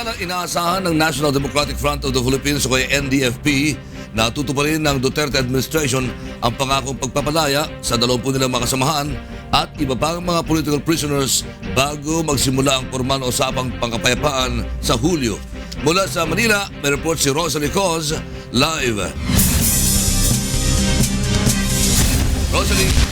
Samantala, inaasahan ng National Democratic Front of the Philippines o kaya NDFP na tutuparin ng Duterte administration ang pangakong pagpapalaya sa 20 nilang mga kasamahan at iba pang mga political prisoners bago magsimula ang formal na usapang pangkapayapaan sa Hulyo. Mula sa Manila, may report si Rosalie Coz, live. Rosalie.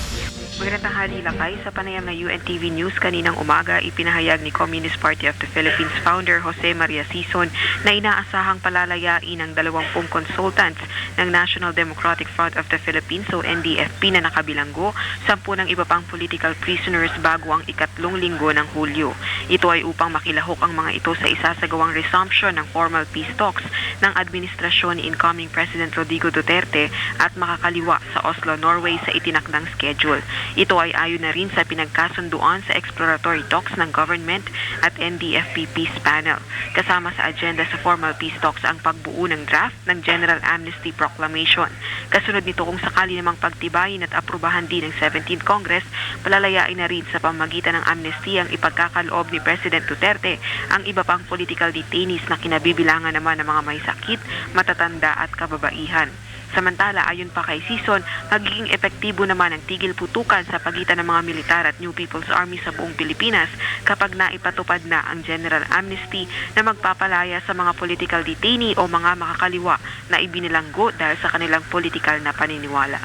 Magandang tanghali, Lakay. Sa panayam na UNTV News kaninang umaga, ipinahayag ni Communist Party of the Philippines founder Jose Maria Sison na inaasahang palalayain ng 20 consultants ng National Democratic Front of the Philippines o NDFP na nakabilanggo, 10 ng iba pang political prisoners bago ang ikatlong linggo ng Hulyo. Ito ay upang makilahok ang mga ito sa isasagawang resumption ng formal peace talks ng administrasyon ni incoming President Rodrigo Duterte at makakaliwa sa Oslo, Norway sa itinakdang schedule. Ito ay ayon na rin sa pinagkasunduan sa exploratory talks ng government at NDFP Peace Panel. Kasama sa agenda sa formal peace talks ang pagbuo ng draft ng General Amnesty Proclamation. Kasunod nito kung sakali namang pagtibayin at aprubahan din ng 17th Congress, palalayain na rin sa pamagitan ng amnesty ang ipagkakaloob ni President Duterte ang iba pang political detainees na kinabibilangan naman ng mga may sakit, matatanda at kababaihan. Samantala, ayon pa kay Sison, magiging epektibo naman ang tigil putukan sa pagitan ng mga militar at New People's Army sa buong Pilipinas kapag naipatupad na ang General Amnesty na magpapalaya sa mga political detainee o mga makakaliwa na ibinilanggo dahil sa kanilang political na paniniwala.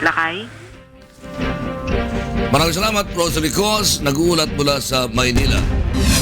Lakay? Maraming salamat, Rosalie Coz, nag-uulat mula sa Maynila.